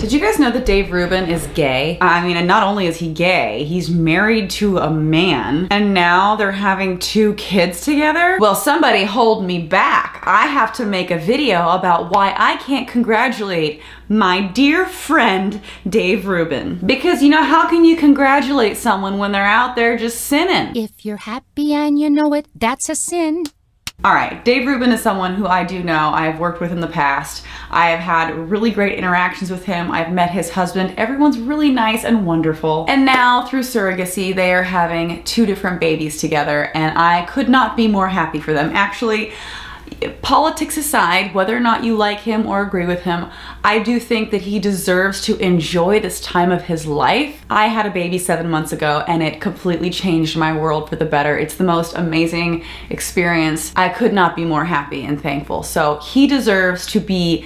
Did you guys know that Dave Rubin is gay? I mean, and not only is he gay, he's married to a man, and now they're having 2 kids together? Well, somebody hold me back. I have to make a video about why I can't congratulate my dear friend, Dave Rubin. Because, you know, how can you congratulate someone when they're out there just sinning? If you're happy and you know it, that's a sin. All right, Dave Rubin is someone who I do know. I've worked with in the past. I have had really great interactions with him. I've met his husband. Everyone's really nice and wonderful. And now, through surrogacy, they are having 2 different babies together, and I could not be more happy for them. Actually, politics aside, whether or not you like him or agree with him, I do think that he deserves to enjoy this time of his life. I had a baby 7 months ago and it completely changed my world for the better. It's the most amazing experience. I could not be more happy and thankful. So he deserves to be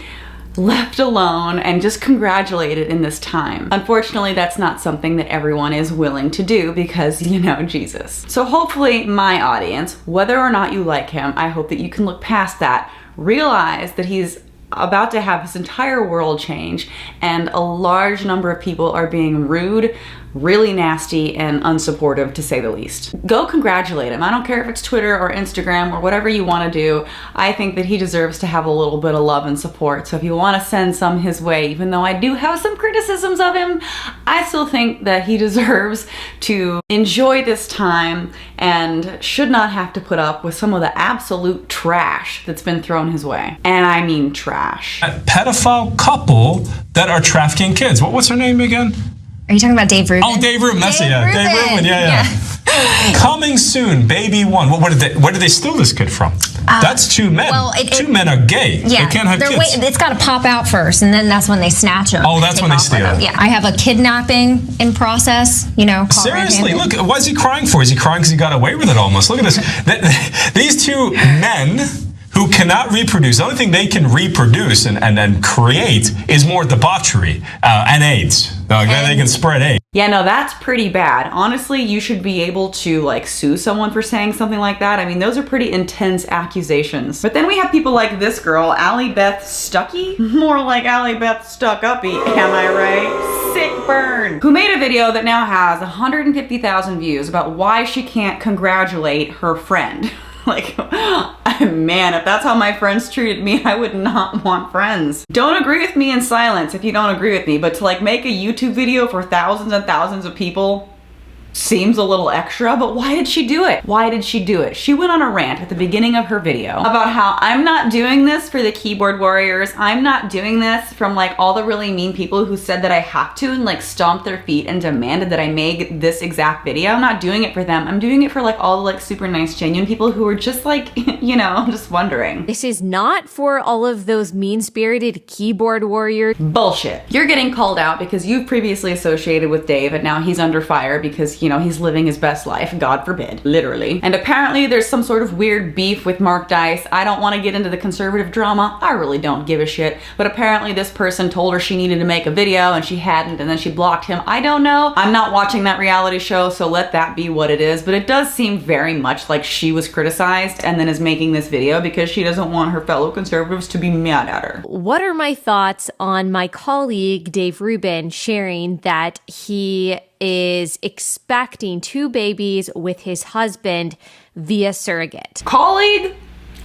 left alone and just congratulated in this time. Unfortunately, that's not something that everyone is willing to do because, you know, Jesus. So hopefully my audience, whether or not you like him, I hope that you can look past that, realize that he's about to have his entire world change, and a large number of people are being rude, really nasty, and unsupportive, to say the least. Go congratulate him. I don't care if it's Twitter or Instagram or whatever you want to do. I think that he deserves to have a little bit of love and support. So if you want to send some his way, even though I do have some criticisms of him, I still think that he deserves to enjoy this time and should not have to put up with some of the absolute trash that's been thrown his way. And I mean trash. A pedophile couple that are trafficking kids. What's her name again? Are you talking about Dave Rubin? Oh, Dave Rubin. That's it. Yeah, Dave Rubin. Yeah. Coming soon, baby 1. Where did they steal this kid from? That's 2 men. Well, 2 men are gay. Yeah, they can't have kids. It's got to pop out first, and then that's when they snatch them. Oh, that's when they steal them. Yeah, I have a kidnapping in process. You know. Seriously, look. What is he crying for? Is he crying because he got away with it almost? Look at this. These 2 men who cannot reproduce. The only thing they can reproduce and create is more debauchery and AIDS. Okay, they can spread AIDS. Yeah, no, that's pretty bad. Honestly, you should be able to like sue someone for saying something like that. I mean, those are pretty intense accusations. But then we have people like this girl, Allie Beth Stuckey. More like Allie Beth Stuckey, am I right? Sick burn. Who made a video that now has 150,000 views about why she can't congratulate her friend. Like, man, if that's how my friends treated me, I would not want friends. Don't agree with me in silence if you don't agree with me, but to like make a YouTube video for thousands and thousands of people seems a little extra. But why did she do it? Why did she do it? She went on a rant at the beginning of her video about how I'm not doing this for the keyboard warriors. I'm not doing this from like all the really mean people who said that I have to and like stomped their feet and demanded that I make this exact video. I'm not doing it for them. I'm doing it for like all the like super nice, genuine people who are just like, you know, just wondering. This is not for all of those mean-spirited keyboard warriors. Bullshit. You're getting called out because you've previously associated with Dave and now he's under fire because, you know, he's living his best life, God forbid, literally. And apparently there's some sort of weird beef with Mark Dice. I don't want to get into the conservative drama. I really don't give a shit. But apparently this person told her she needed to make a video and she hadn't, and then she blocked him. I don't know. I'm not watching that reality show, so let that be what it is. But it does seem very much like she was criticized and then is making this video because she doesn't want her fellow conservatives to be mad at her. What are my thoughts on my colleague, Dave Rubin, sharing that he is expecting 2 babies with his husband via surrogate? Colleague,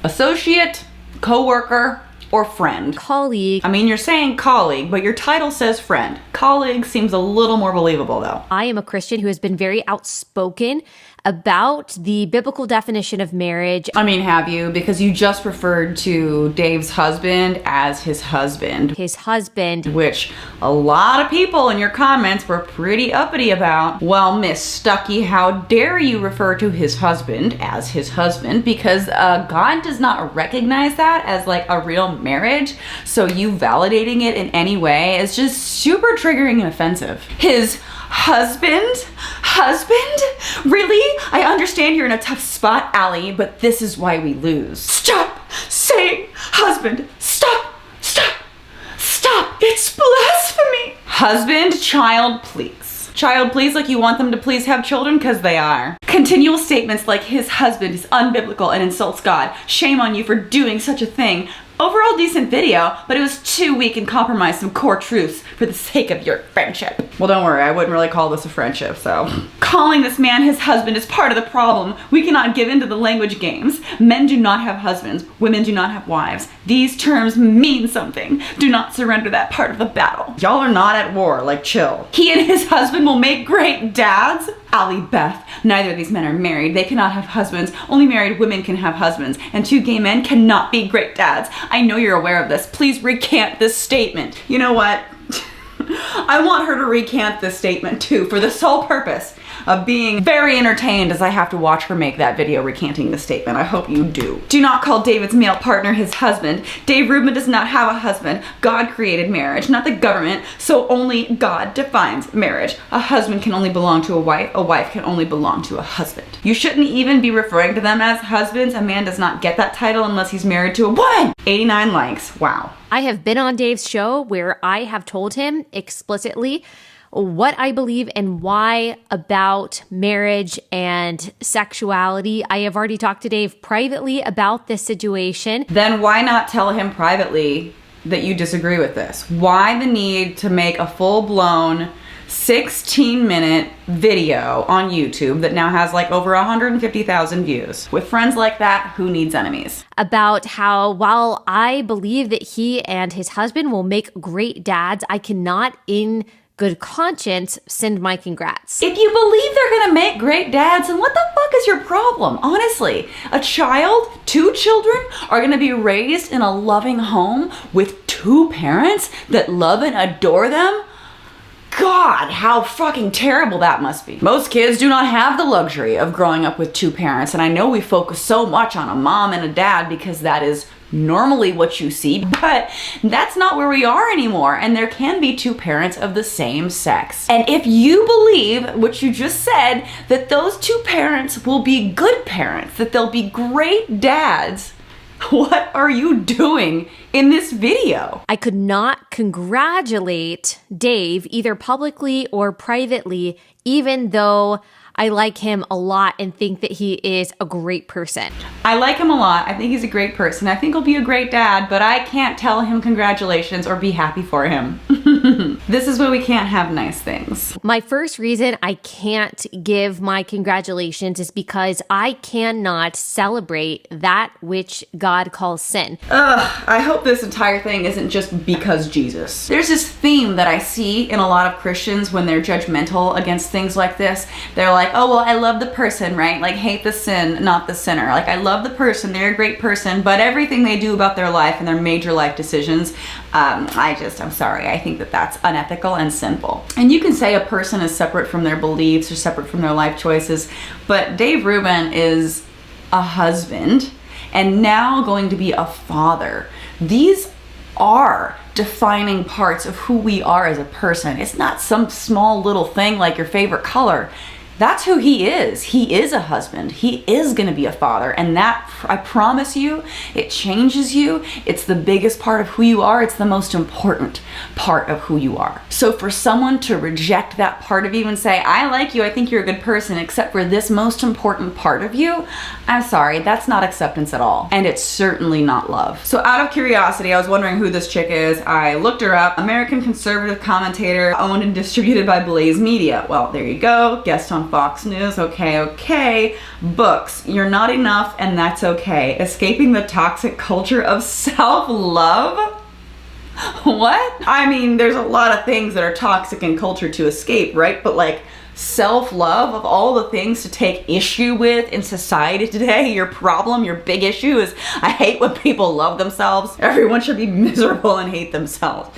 associate, co-worker, or friend? Colleague. I mean, you're saying colleague, but your title says friend. Colleague seems a little more believable though. I am a Christian who has been very outspoken about the biblical definition of marriage. I mean, have you? Because you just referred to Dave's husband as his husband. His husband. Which a lot of people in your comments were pretty uppity about. Well, Miss Stuckey, how dare you refer to his husband as his husband? Because God does not recognize that as like a real marriage. So you validating it in any way is just super triggering and offensive. His husband? Really? I understand you're in a tough spot, Allie, but this is why we lose. Stop saying husband. Stop. It's blasphemy. Husband, child, please. Child, please, like you want them to please have children, because they are. Continual statements like his husband is unbiblical and insults God. Shame on you for doing such a thing. Overall decent video, but it was too weak and compromised some core truths for the sake of your friendship. Well, don't worry, I wouldn't really call this a friendship, so. Calling this man his husband is part of the problem. We cannot give in to the language games. Men do not have husbands. Women do not have wives. These terms mean something. Do not surrender that part of the battle. Y'all are not at war, like chill. He and his husband will make great dads. Allie Beth, neither of these men are married. They cannot have husbands. Only married women can have husbands. And two gay men cannot be great dads. I know you're aware of this. Please recant this statement. You know what? I want her to recant this statement too, for the sole purpose of being very entertained as I have to watch her make that video recanting the statement. I hope you do. Do not call David's male partner his husband. Dave Rubin does not have a husband. God created marriage, not the government, so only God defines marriage. A husband can only belong to a wife can only belong to a husband. You shouldn't even be referring to them as husbands. A man does not get that title unless he's married to a woman. 89 likes, wow. I have been on Dave's show where I have told him explicitly what I believe and why about marriage and sexuality. I have already talked to Dave privately about this situation. Then why not tell him privately that you disagree with this? Why the need to make a full-blown 16-minute video on YouTube that now has like over 150,000 views? With friends like that, who needs enemies? About how while I believe that he and his husband will make great dads, I cannot in good conscience send my congrats. If you believe they're gonna make great dads, then what the fuck is your problem? Honestly, a child, two children are gonna be raised in a loving home with two parents that love and adore them? God, how fucking terrible that must be. Most kids do not have the luxury of growing up with two parents, and I know we focus so much on a mom and a dad because that is normally what you see, but that's not where we are anymore, and there can be two parents of the same sex. And if you believe what you just said, that those two parents will be good parents, that they'll be great dads, what are you doing in this video? I could not congratulate Dave either publicly or privately, even though I like him a lot and think that he is a great person. I like him a lot. I think he's a great person. I think he'll be a great dad, but I can't tell him congratulations or be happy for him. This is why we can't have nice things. My first reason I can't give my congratulations is because I cannot celebrate that which God calls sin. I hope this entire thing isn't just because Jesus. There's this theme that I see in a lot of Christians when they're judgmental against things like this. They're like, oh, well, I love the person, right? Like, hate the sin, not the sinner. Like, I love the person, they're a great person, but everything they do about their life and their major life decisions, I'm sorry. I think that that's unethical and sinful. And you can say a person is separate from their beliefs or separate from their life choices, but Dave Rubin is a husband and now going to be a father. These are defining parts of who we are as a person. It's not some small little thing like your favorite color. That's who he is. He is a husband. He is going to be a father. And that, I promise you, it changes you. It's the biggest part of who you are. It's the most important part of who you are. So for someone to reject that part of you and say, I like you, I think you're a good person, except for this most important part of you, I'm sorry, that's not acceptance at all. And it's certainly not love. So out of curiosity, I was wondering who this chick is. I looked her up. American conservative commentator, owned and distributed by Blaze Media. Well, there you go. Guest on Fox News. Okay. Books. You're not enough, and that's okay. Escaping the toxic culture of self-love? What? I mean, there's a lot of things that are toxic in culture to escape, right? But like, self-love, of all the things to take issue with in society today, your problem, your big issue is, I hate when people love themselves. Everyone should be miserable and hate themselves.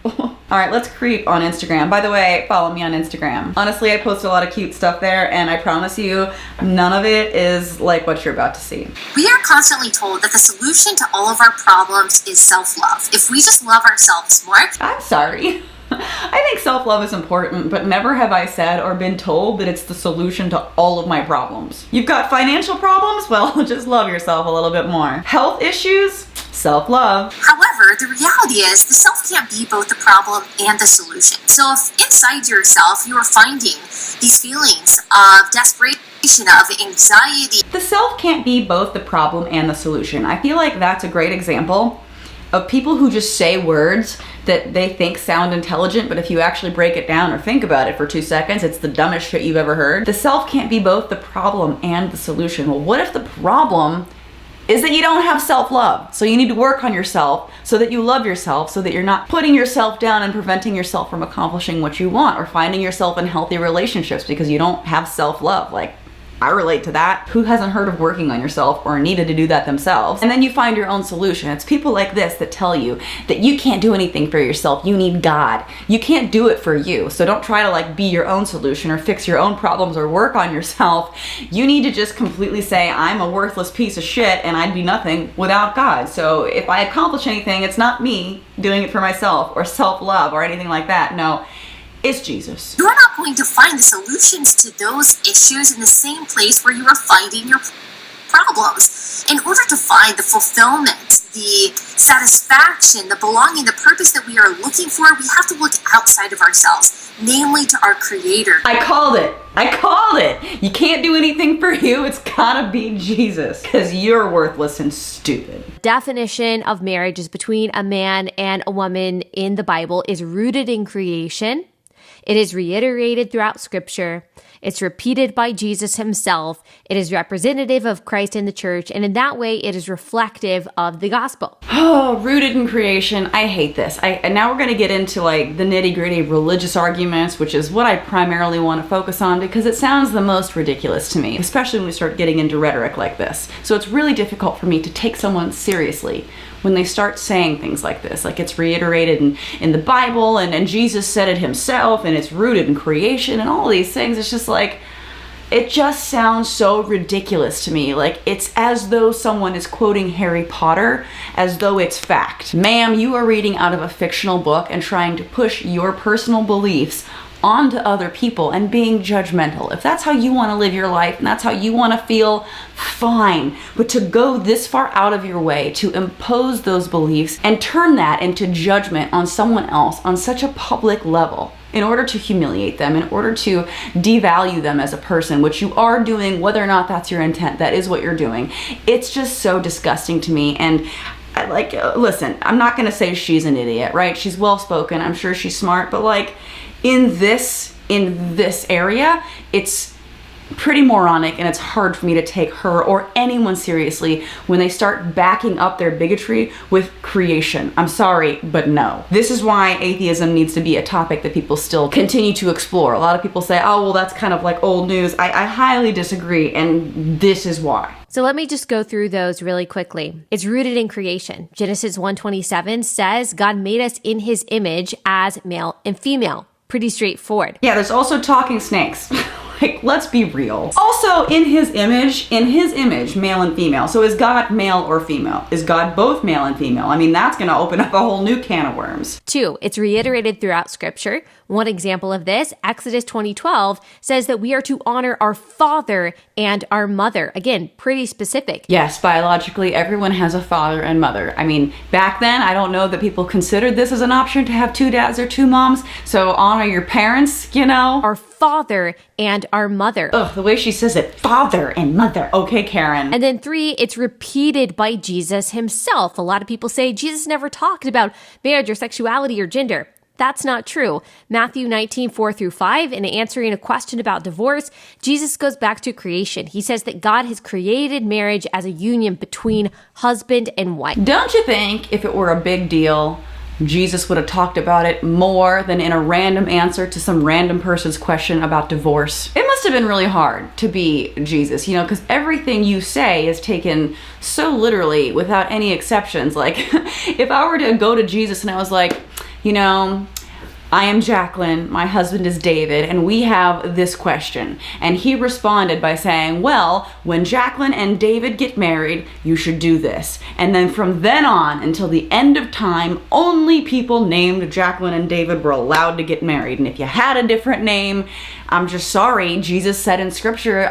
All right, let's creep on Instagram. By the way, follow me on Instagram. Honestly, I post a lot of cute stuff there, and I promise you, none of it is like what you're about to see. We are constantly told that the solution to all of our problems is self-love. If we just love ourselves more. I'm sorry. I think self-love is important, but never have I said or been told that it's the solution to all of my problems. You've got financial problems? Well, just love yourself a little bit more. Health issues? Self-love. However, the reality is the self can't be both the problem and the solution. So if inside yourself you are finding these feelings of desperation, of anxiety. The self can't be both the problem and the solution. I feel like that's a great example of people who just say words that they think sound intelligent, but if you actually break it down or think about it for 2 seconds, it's the dumbest shit you've ever heard. The self can't be both the problem and the solution. Well, what if the problem is that you don't have self-love? So you need to work on yourself so that you love yourself, so that you're not putting yourself down and preventing yourself from accomplishing what you want, or finding yourself in healthy relationships because you don't have self-love. Like, I relate to that. Who hasn't heard of working on yourself or needed to do that themselves? And then you find your own solution. It's people like this that tell you that you can't do anything for yourself. You need God. You can't do it for you. So don't try to like be your own solution or fix your own problems or work on yourself. You need to just completely say, I'm a worthless piece of shit and I'd be nothing without God. So if I accomplish anything, it's not me doing it for myself or self-love or anything like that. No. It's Jesus. You're not going to find the solutions to those issues in the same place where you are finding your problems. In order to find the fulfillment, the satisfaction, the belonging, the purpose that we are looking for, we have to look outside of ourselves, namely to our Creator. I called it. You can't do anything for you. It's gotta be Jesus, because you're worthless and stupid. Definition of marriage is between a man and a woman in the Bible is rooted in creation. It is reiterated throughout Scripture. It's repeated by Jesus himself. It is representative of Christ in the church. And in that way, it is reflective of the gospel. Oh, rooted in creation. I hate this. And now we're going to get into like the nitty gritty religious arguments, which is what I primarily want to focus on because it sounds the most ridiculous to me, especially when we start getting into rhetoric like this. So it's really difficult for me to take someone seriously when they start saying things like this, like it's reiterated in the Bible and Jesus said it himself and it's rooted in creation and all these things. It's just like, it just sounds so ridiculous to me. Like it's as though someone is quoting Harry Potter as though it's fact. Ma'am, you are reading out of a fictional book and trying to push your personal beliefs onto other people and being judgmental. If that's how you want to live your life and that's how you want to feel, fine. But to go this far out of your way to impose those beliefs and turn that into judgment on someone else on such a public level in order to humiliate them, in order to devalue them as a person, which you are doing, whether or not that's your intent, that is what you're doing. It's just so disgusting to me. And listen, I'm not going to say she's an idiot, right? She's well-spoken. I'm sure she's smart, but like, in this area, it's pretty moronic and it's hard for me to take her or anyone seriously when they start backing up their bigotry with creation. I'm sorry, but no. This is why atheism needs to be a topic that people still continue to explore. A lot of people say, oh, well, that's kind of like old news. I highly disagree, and this is why. So let me just go through those really quickly. It's rooted in creation. Genesis 1:27 says God made us in his image as male and female. Pretty straightforward. Yeah, there's also talking snakes. Like, let's be real. Also, in his image, male and female. So is God male or female? Is God both male and female? I mean, that's gonna open up a whole new can of worms. 2, it's reiterated throughout Scripture. One example of this, Exodus 20:12, says that we are to honor our father and our mother. Again, pretty specific. Yes, biologically, everyone has a father and mother. I mean, back then, I don't know that people considered this as an option to have 2 dads or 2 moms. So honor your parents, you know? Our father and our mother. Ugh, the way she says it, father and mother. Okay, Karen. And then 3, it's repeated by Jesus himself. A lot of people say Jesus never talked about marriage or sexuality or gender. That's not true. Matthew 19:4-5, in answering a question about divorce, Jesus goes back to creation. He says that God has created marriage as a union between husband and wife. Don't you think if it were a big deal, Jesus would have talked about it more than in a random answer to some random person's question about divorce? It must have been really hard to be Jesus, you know, because everything you say is taken so literally without any exceptions. Like, if I were to go to Jesus and I was like, you know, I am Jacqueline, my husband is David, and we have this question. And he responded by saying, well, when Jacqueline and David get married, you should do this. And then from then on until the end of time, only people named Jacqueline and David were allowed to get married. And if you had a different name, I'm just sorry, Jesus said in scripture,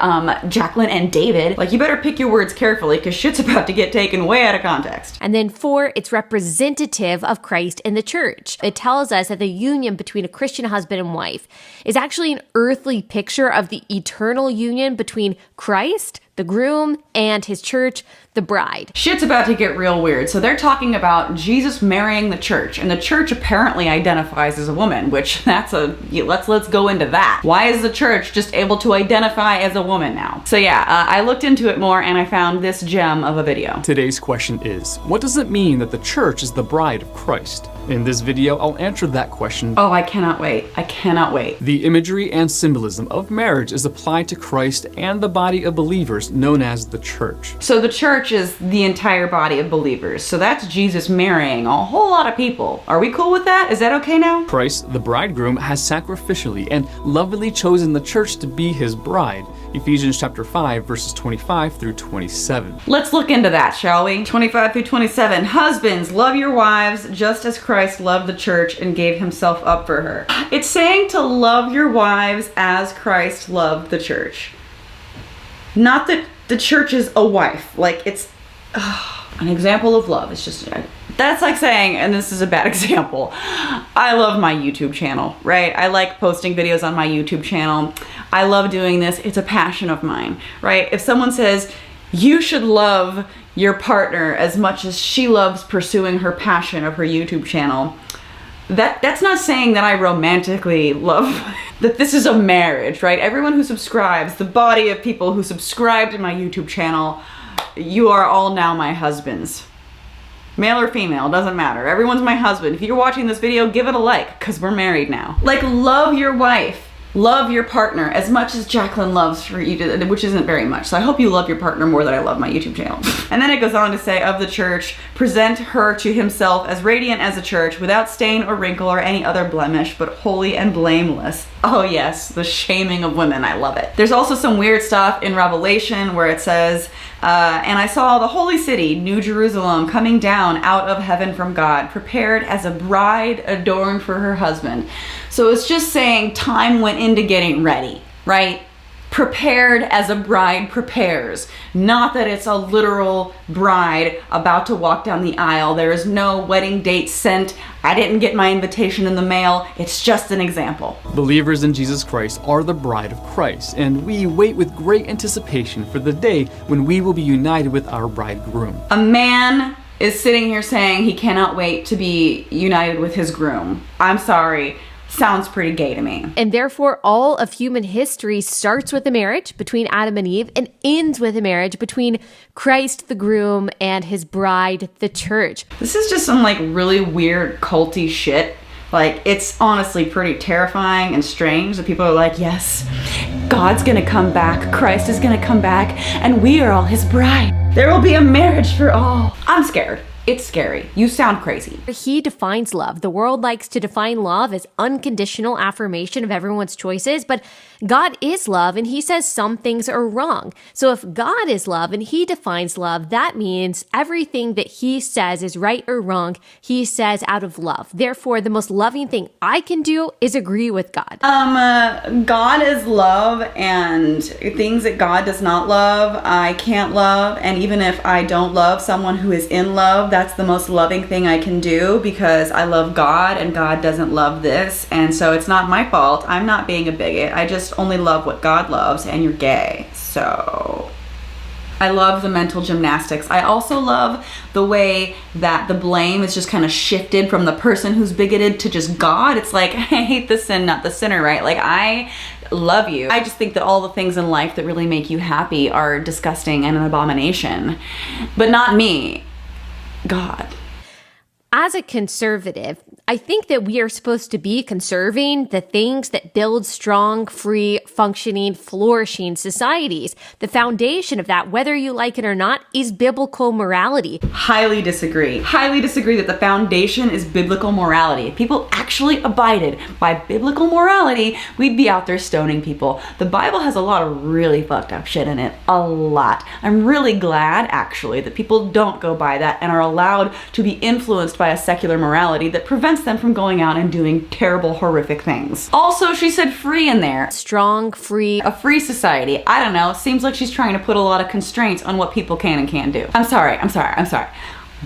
Jacqueline and David. Like, you better pick your words carefully because shit's about to get taken way out of context. And then 4, it's representative of Christ and the church. It tells us that the union between a Christian husband and wife is actually an earthly picture of the eternal union between Christ, the groom, and his church, the bride. Shit's about to get real weird. So they're talking about Jesus marrying the church, and the church apparently identifies as a woman, which let's go into that. Why is the church just able to identify as a woman now? So yeah, I looked into it more and I found this gem of a video. Today's question is, what does it mean that the church is the bride of Christ? In this video, I'll answer that question. Oh, I cannot wait. I cannot wait. The imagery and symbolism of marriage is applied to Christ and the body of believers known as the church. So the church is the entire body of believers. So that's Jesus marrying a whole lot of people. Are we cool with that? Is that okay now? Christ, the bridegroom, has sacrificially and lovingly chosen the church to be his bride. Ephesians chapter 5, verses 25 through 27. Let's look into that, shall we? 25 through 27. Husbands, love your wives just as Christ loved the church and gave himself up for her. It's saying to love your wives as Christ loved the church. Not that the church is a wife. Like, it's an example of love. It's just, that's like saying, and this is a bad example, I love my YouTube channel, right? I like posting videos on my YouTube channel. I love doing this. It's a passion of mine, right? If someone says, you should love your partner as much as she loves pursuing her passion of her YouTube channel, that's not saying that I romantically love, that this is a marriage, right? Everyone who subscribes, the body of people who subscribe to my YouTube channel, you are all now my husbands. Male or female, doesn't matter. Everyone's my husband. If you're watching this video, give it a like, because we're married now. Like, love your wife. Love your partner as much as Jacqueline loves for you to, which isn't very much. So I hope you love your partner more than I love my YouTube channel. And then it goes on to say, of the church, present her to himself as radiant as a church, without stain or wrinkle or any other blemish, but holy and blameless. Oh yes, the shaming of women, I love it. There's also some weird stuff in Revelation where it says, and I saw the holy city, New Jerusalem, coming down out of heaven from God, prepared as a bride adorned for her husband. So it's just saying time went into getting ready, right? Prepared as a bride prepares. Not that it's a literal bride about to walk down the aisle. There is no wedding date sent. I didn't get my invitation in the mail. It's just an example. Believers in Jesus Christ are the bride of Christ, and we wait with great anticipation for the day when we will be united with our bridegroom. A man is sitting here saying he cannot wait to be united with his groom. I'm sorry. Sounds pretty gay to me. And therefore, all of human history starts with a marriage between Adam and Eve and ends with a marriage between Christ, the groom, and his bride, the church. This is just some like really weird culty shit. Like, it's honestly pretty terrifying and strange that people are like, yes, God's gonna come back, Christ is gonna come back, and we are all his bride. There will be a marriage for all. I'm scared. It's scary. You sound crazy. He defines love. The world likes to define love as unconditional affirmation of everyone's choices, but God is love, and he says some things are wrong. So if God is love and he defines love, that means everything that he says is right or wrong, he says out of love. Therefore, the most loving thing I can do is agree with God. God is love, and things that God does not love, I can't love. And even if I don't love someone who is in love, that's the most loving thing I can do, because I love God and God doesn't love this. And so it's not my fault. I'm not being a bigot. I just only love what God loves, and you're gay. So I love the mental gymnastics. I also love the way that the blame is just kind of shifted from the person who's bigoted to just God. It's like, I hate the sin, not the sinner, right? Like, I love you. I just think that all the things in life that really make you happy are disgusting and an abomination. But not me. God. As a conservative, I think that we are supposed to be conserving the things that build strong, free, functioning, flourishing societies. The foundation of that, whether you like it or not, is biblical morality. Highly disagree. Highly disagree that the foundation is biblical morality. If people actually abided by biblical morality, we'd be out there stoning people. The Bible has a lot of really fucked up shit in it. A lot. I'm really glad, actually, that people don't go by that and are allowed to be influenced by a secular morality that prevents them from going out and doing terrible, horrific things. Also, she said free in there. Strong, free. A free society. I don't know. Seems like she's trying to put a lot of constraints on what people can and can't do. I'm sorry.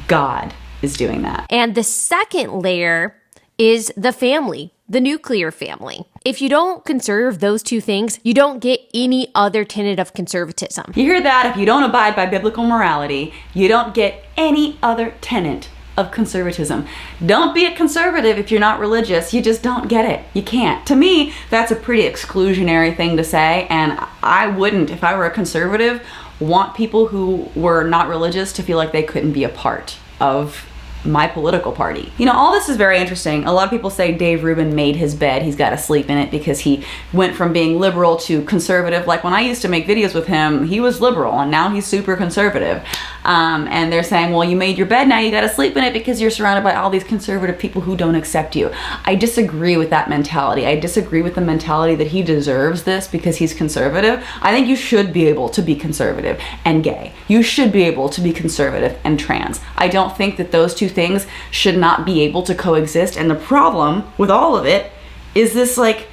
God is doing that. And the second layer is the family, the nuclear family. If you don't conserve those two things, you don't get any other tenet of conservatism. You hear that? If you don't abide by biblical morality, you don't get any other tenet of conservatism. Don't be a conservative if you're not religious. You just don't get it. You can't. To me, that's a pretty exclusionary thing to say, and I wouldn't, if I were a conservative, want people who were not religious to feel like they couldn't be a part of my political party. You know, all this is very interesting. A lot of people say Dave Rubin made his bed. He's got to sleep in it because he went from being liberal to conservative. Like when I used to make videos with him, he was liberal and now he's super conservative. And they're saying, well, you made your bed, now you got to sleep in it because you're surrounded by all these conservative people who don't accept you. I disagree with that mentality. I disagree with the mentality that he deserves this because he's conservative. I think you should be able to be conservative and gay. You should be able to be conservative and trans. I don't think that those two things should not be able to coexist. And the problem with all of it is this like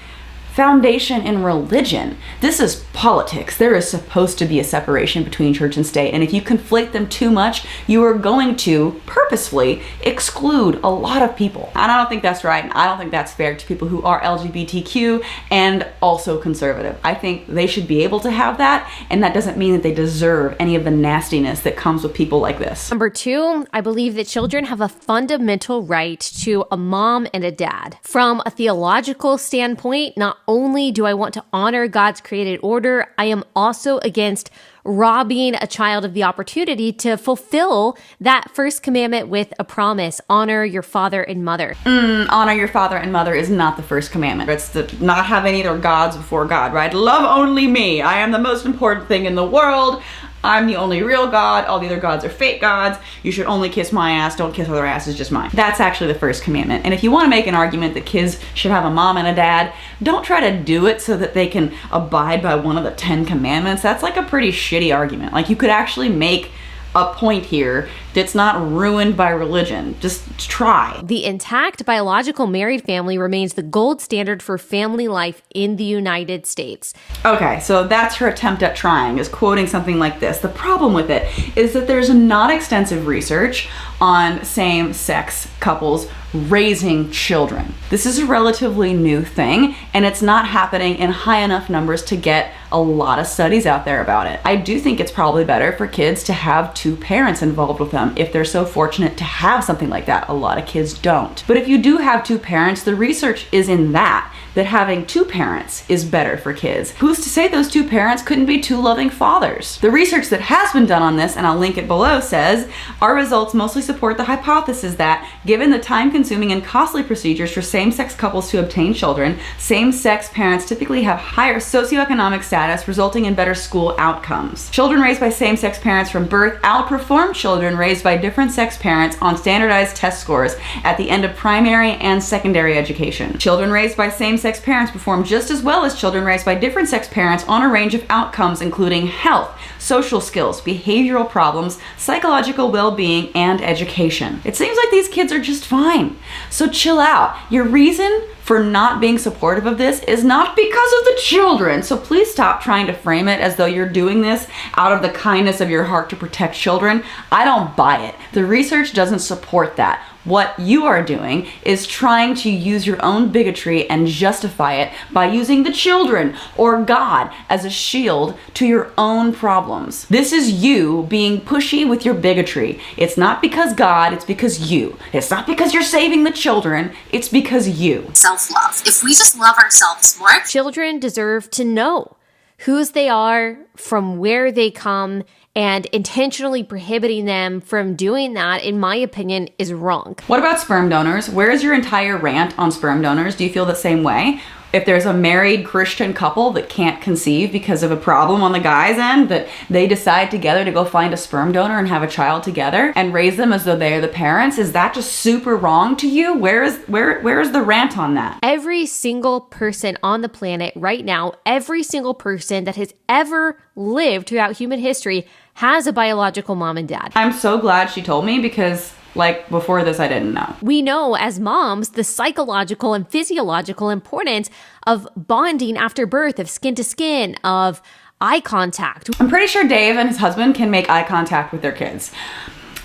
foundation in religion. This is politics. There is supposed to be a separation between church and state, and if you conflate them too much, you are going to purposefully exclude a lot of people. And I don't think that's right, and I don't think that's fair to people who are LGBTQ and also conservative. I think they should be able to have that, and that doesn't mean that they deserve any of the nastiness that comes with people like this. Number 2, I believe that children have a fundamental right to a mom and a dad. From a theological standpoint, not only do I want to honor God's created order, I am also against robbing a child of the opportunity to fulfill that first commandment with a promise: honor your father and mother. Honor your father and mother is not the first commandment. It's to not have any other gods before God, right? Love only me. I am the most important thing in the world. I'm the only real God. All the other gods are fake gods. You should only kiss my ass. Don't kiss other asses, just mine. That's actually the first commandment. And if you want to make an argument that kids should have a mom and a dad, don't try to do it so that they can abide by one of the 10 commandments. That's like a pretty shitty argument. Like, you could actually make a point here that's not ruined by religion. Just try. The intact biological married family remains the gold standard for family life in the United States. Okay, so that's her attempt at trying, is quoting something like this. The problem with it is that there's not extensive research on same-sex couples raising children. This is a relatively new thing, and it's not happening in high enough numbers to get a lot of studies out there about it. I do think it's probably better for kids to have 2 parents involved with them if they're so fortunate to have something like that. A lot of kids don't. But if you do have 2 parents, the research is in that having 2 parents is better for kids. Who's to say those 2 parents couldn't be 2 loving fathers? The research that has been done on this, and I'll link it below, says our results mostly support the hypothesis that, given the time-consuming and costly procedures for same-sex couples to obtain children, same-sex parents typically have higher socioeconomic status, resulting in better school outcomes. Children raised by same-sex parents from birth outperform children raised by different-sex parents on standardized test scores at the end of primary and secondary education. Children raised by same-sex parents perform just as well as children raised by different-sex parents on a range of outcomes, including health, social skills, behavioral problems, psychological well-being, and education. It seems like these kids are just fine. So chill out. Your reason for not being supportive of this is not because of the children. So please stop trying to frame it as though you're doing this out of the kindness of your heart to protect children. I don't buy it. The research doesn't support that. What you are doing is trying to use your own bigotry and justify it by using the children or God as a shield to your own problems. This is you being pushy with your bigotry. It's not because God, it's because you. It's not because you're saving the children, it's because you. Self-love. If we just love ourselves more. Children deserve to know whose they are, from where they come, and intentionally prohibiting them from doing that, in my opinion, is wrong. What about sperm donors? Where is your entire rant on sperm donors? Do you feel the same way? If there's a married Christian couple that can't conceive because of a problem on the guy's end, that they decide together to go find a sperm donor and have a child together and raise them as though they are the parents, is that just super wrong to you? Where is the rant on that? Every single person on the planet right now, every single person that has ever lived throughout human history has a biological mom and dad. I'm so glad she told me, because like before this, I didn't know. We know as moms the psychological and physiological importance of bonding after birth, of skin to skin, of eye contact. I'm pretty sure Dave and his husband can make eye contact with their kids.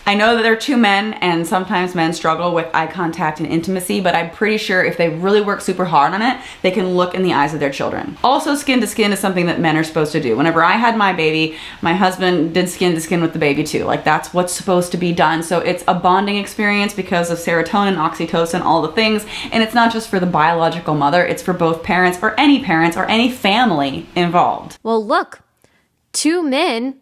I know that they're two men, and sometimes men struggle with eye contact and intimacy, but I'm pretty sure if they really work super hard on it, they can look in the eyes of their children. Also, skin to skin is something that men are supposed to do. Whenever I had my baby, my husband did skin to skin with the baby too. Like, that's what's supposed to be done. So it's a bonding experience because of serotonin, oxytocin, all the things. And it's not just for the biological mother, it's for both parents or any family involved. Well, look, two men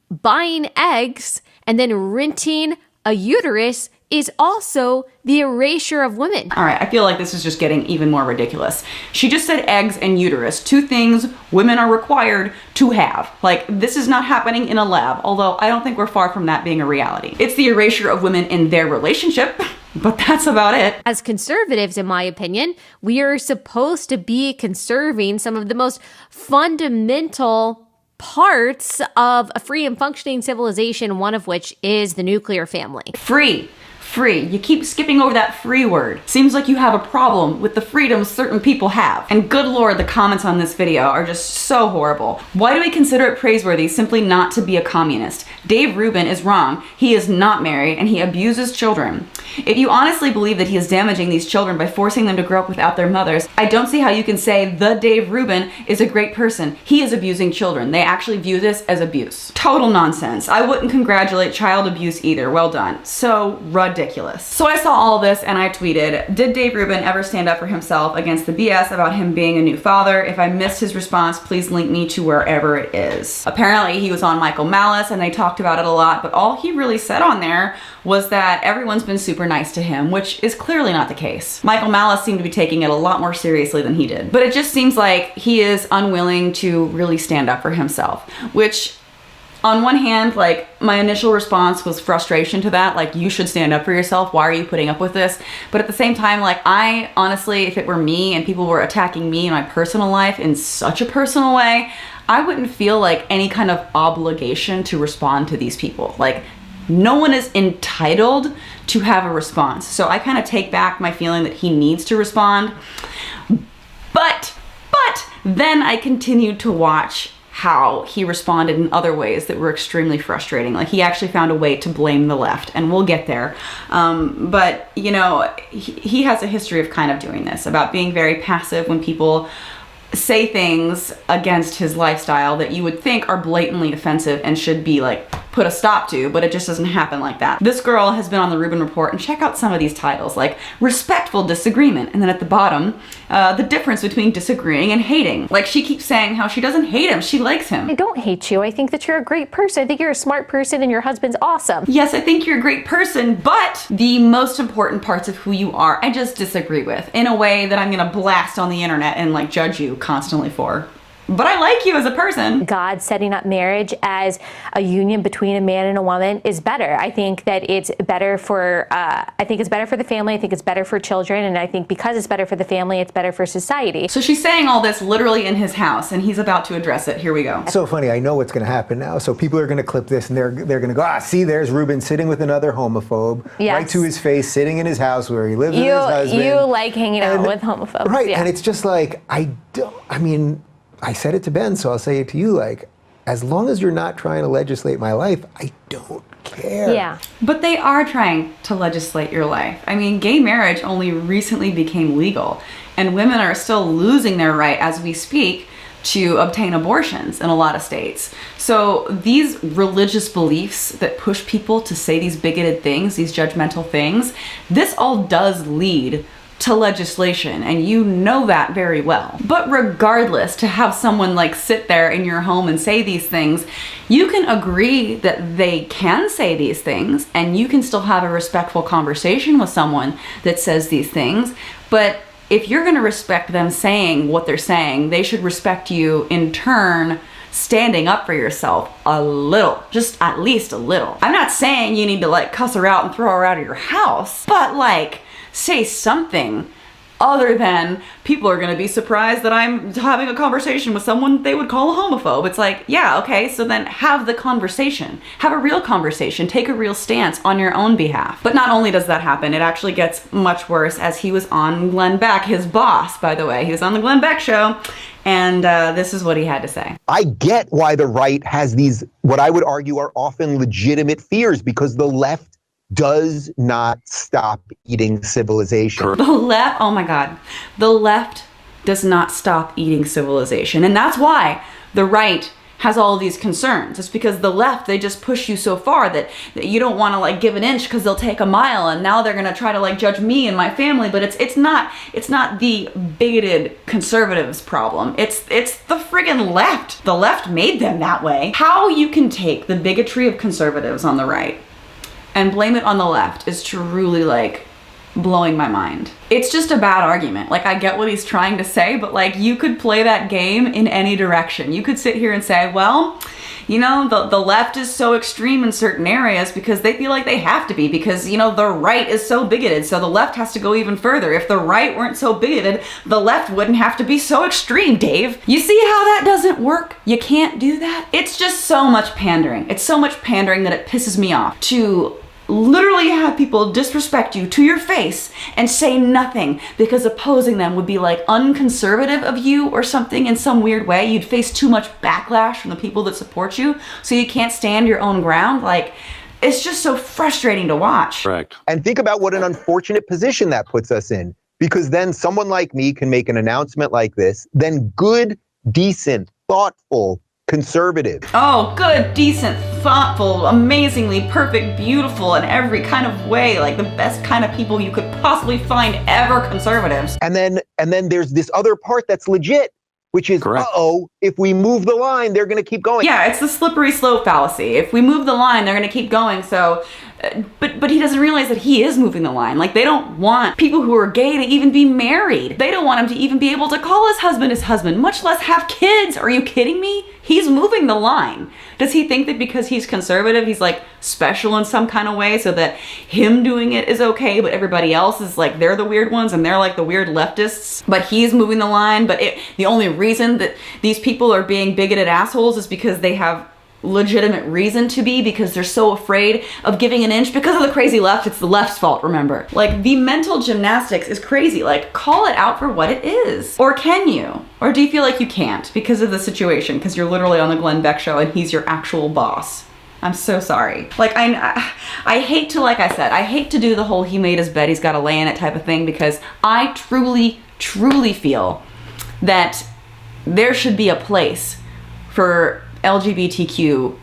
buying eggs and then renting a uterus is also the erasure of women. All right, I feel like this is just getting even more ridiculous. She just said eggs and uterus, two things women are required to have. Like, this is not happening in a lab, although I don't think we're far from that being a reality. It's the erasure of women in their relationship, but that's about it. As conservatives, in my opinion, we are supposed to be conserving some of the most fundamental parts of a free and functioning civilization, one of which is the nuclear family. Free. You keep skipping over that free word. Seems like you have a problem with the freedoms certain people have. And good lord, the comments on this video are just so horrible. Why do we consider it praiseworthy simply not to be a communist? Dave Rubin is wrong. He is not married and he abuses children. If you honestly believe that he is damaging these children by forcing them to grow up without their mothers, I don't see how you can say the Dave Rubin is a great person. He is abusing children. They actually view this as abuse. Total nonsense. I wouldn't congratulate child abuse either. Well done. So ridiculous. So I saw all this and I tweeted, did Dave Rubin ever stand up for himself against the BS about him being a new father? If I missed his response, please link me to wherever it is. Apparently he was on Michael Malice and they talked about it a lot, but all he really said on there was that everyone's been super nice to him, which is clearly not the case. Michael Malice seemed to be taking it a lot more seriously than he did. But it just seems like he is unwilling to really stand up for himself, which on one hand, like, my initial response was frustration to that. Like, you should stand up for yourself. Why are you putting up with this? But at the same time, like, I honestly, if it were me and people were attacking me in my personal life in such a personal way, I wouldn't feel like any kind of obligation to respond to these people. Like, no one is entitled to have a response. So I kind of take back my feeling that he needs to respond. But then I continued to watch how he responded in other ways that were extremely frustrating. Like, he actually found a way to blame the left, and we'll get there. But, you know, he has a history of kind of doing this, about being very passive when people say things against his lifestyle that you would think are blatantly offensive and should be, like, put a stop to, but it just doesn't happen like that. This girl has been on the Rubin Report, and check out some of these titles, like respectful disagreement, and then at the bottom, the difference between disagreeing and hating. Like, she keeps saying how she doesn't hate him, she likes him. I don't hate you. I think that you're a great person. I think you're a smart person and your husband's awesome. Yes, I think you're a great person, but the most important parts of who you are, I just disagree with in a way that I'm gonna blast on the internet and, like, judge you constantly for. But I like you as a person. God setting up marriage as a union between a man and a woman is better. I think that it's better for, I think it's better for the family. I think it's better for children. And I think because it's better for the family, it's better for society. So she's saying all this literally in his house, and he's about to address it. Here we go. So funny. I know what's going to happen now. So people are going to clip this and they're going to go, see, there's Rubin sitting with another homophobe, right to his face, sitting in his house where he lives with his husband. You like hanging out with homophobes. Right. Yeah. And it's just like, I said it to Ben, so I'll say it to you, like, as long as you're not trying to legislate my life, I don't care. Yeah. But they are trying to legislate your life. I mean, gay marriage only recently became legal, and women are still losing their right as we speak to obtain abortions in a lot of states. So these religious beliefs that push people to say these bigoted things, these judgmental things, this all does lead to legislation, and you know that very well. But regardless, to have someone like sit there in your home and say these things, you can agree that they can say these things, and you can still have a respectful conversation with someone that says these things. But if you're gonna respect them saying what they're saying, they should respect you in turn standing up for yourself a little, just at least a little. I'm not saying you need to, like, cuss her out and throw her out of your house, but, like, say something other than people are going to be surprised that I'm having a conversation with someone they would call a homophobe. It's like, yeah, okay, so then have the conversation. Have a real conversation. Take a real stance on your own behalf. But not only does that happen, it actually gets much worse as he was on Glenn Beck, his boss, by the way. He was on the Glenn Beck show, and this is what he had to say. I get why the right has these, what I would argue are often legitimate fears, because the left does not stop eating civilization. The left, oh my God, the left does not stop eating civilization. And that's why the right has all of these concerns. It's because the left, they just push you so far that you don't want to like give an inch because they'll take a mile, and now they're going to try to like judge me and my family. But it's not the bigoted conservatives problem. It's the friggin' left. The left made them that way. How you can take the bigotry of conservatives on the right and blame it on the left is truly like blowing my mind. It's just a bad argument. Like, I get what he's trying to say, but like, you could play that game in any direction. You could sit here and say, well, you know, the left is so extreme in certain areas because they feel like they have to be, because, you know, the right is so bigoted, so the left has to go even further. If the right weren't so bigoted, the left wouldn't have to be so extreme, Dave. You see how that doesn't work? You can't do that. It's just so much pandering. It's so much pandering that it pisses me off to literally have people disrespect you to your face and say nothing, because opposing them would be like unconservative of you or something in some weird way. You'd face too much backlash from the people that support you, so you can't stand your own ground. Like, it's just so frustrating to watch. Correct. And think about what an unfortunate position that puts us in, because then someone like me can make an announcement like this, then good, decent, thoughtful conservative. Oh, good, decent, thoughtful, amazingly perfect, beautiful in every kind of way, like the best kind of people you could possibly find ever, conservatives. And then there's this other part that's legit, which is, uh-oh, if we move the line, they're going to keep going. Yeah, it's the slippery slope fallacy. If we move the line, they're going to keep going. So, but he doesn't realize that he is moving the line. Like, they don't want people who are gay to even be married. They don't want him to even be able to call his husband, much less have kids. Are you kidding me? He's moving the line. Does he think that because he's conservative, he's like special in some kind of way, so that him doing it is okay, but everybody else is like, they're the weird ones and they're like the weird leftists, but he's moving the line? But the only reason that these people are being bigoted assholes is because they have legitimate reason to be, because they're so afraid of giving an inch because of the crazy left. It's the left's fault, remember. Like, the mental gymnastics is crazy. Like, call it out for what it is. Or can you? Or do you feel like you can't because of the situation, because you're literally on the Glenn Beck show and he's your actual boss? I'm so sorry. Like, I hate to, like I said, I hate to do the whole he made his bed, he's got to lay in it type of thing, because I truly, truly feel that there should be a place for LGBTQ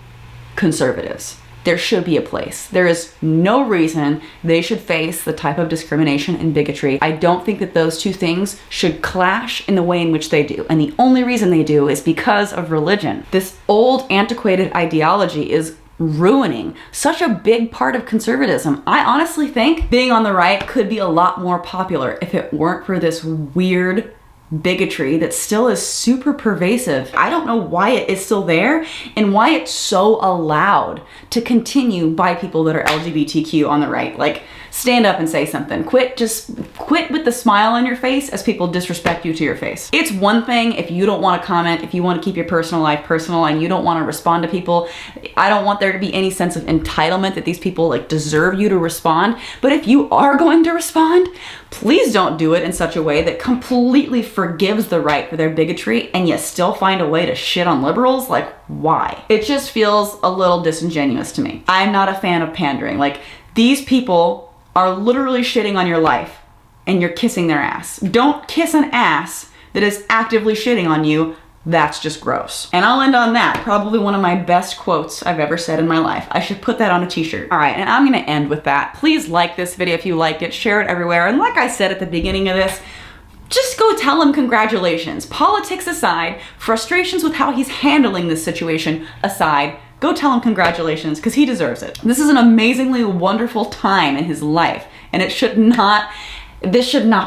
conservatives. There should be a place. There is no reason they should face the type of discrimination and bigotry. I don't think that those two things should clash in the way in which they do. And the only reason they do is because of religion. This old, antiquated ideology is ruining such a big part of conservatism. I honestly think being on the right could be a lot more popular if it weren't for this weird bigotry that still is super pervasive. I don't know why it is still there and why it's so allowed to continue by people that are LGBTQ on the right. Like, stand up and say something. Quit with the smile on your face as people disrespect you to your face. It's one thing if you don't want to comment, if you want to keep your personal life personal and you don't want to respond to people. I don't want there to be any sense of entitlement that these people like deserve you to respond. But if you are going to respond, please don't do it in such a way that completely forgives the right for their bigotry and yet still find a way to shit on liberals. Like, why? It just feels a little disingenuous to me. I'm not a fan of pandering. Like, these people are literally shitting on your life and you're kissing their ass. Don't kiss an ass that is actively shitting on you. That's just gross. And I'll end on that. Probably one of my best quotes I've ever said in my life. I should put that on a t-shirt. All right, and I'm gonna end with that. Please like this video if you liked it, share it everywhere. And like I said at the beginning of this, just go tell him congratulations. Politics aside, frustrations with how he's handling this situation aside, go tell him congratulations, because he deserves it. This is an amazingly wonderful time in his life, and this should not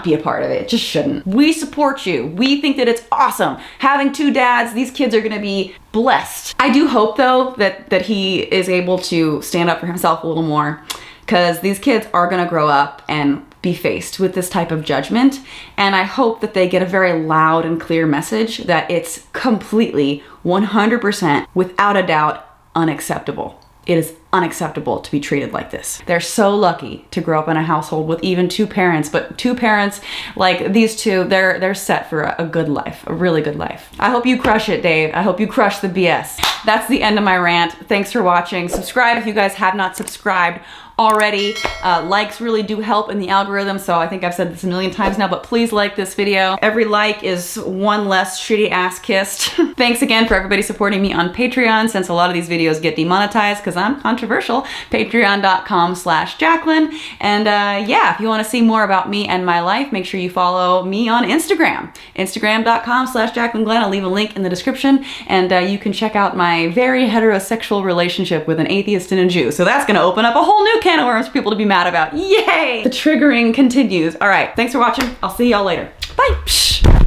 be a part of it. It just shouldn't. We support you. We think that it's awesome. Having two dads, these kids are gonna be blessed. I do hope though that he is able to stand up for himself a little more, because these kids are gonna grow up and be faced with this type of judgment. And I hope that they get a very loud and clear message that it's completely, 100%, without a doubt, unacceptable. It is unacceptable to be treated like this. They're so lucky to grow up in a household with even two parents, but two parents like these two, they're set for a good life, a really good life. I hope you crush it, Dave. I hope you crush the BS. That's the end of my rant. Thanks for watching. Subscribe if you guys have not subscribed already. Likes really do help in the algorithm, so I think I've said this a million times now, but please like this video. Every like is one less shitty ass kissed. Thanks again for everybody supporting me on Patreon, since a lot of these videos get demonetized because I'm controversial. Patreon.com/Jacqueline. And yeah, if you want to see more about me and my life, make sure you follow me on Instagram. Instagram.com/Jacqueline Glenn. I'll leave a link in the description, and you can check out my very heterosexual relationship with an atheist and a Jew. So that's gonna open up a whole new can of worms for people to be mad about. Yay! The triggering continues. All right, thanks for watching. I'll see y'all later. Bye.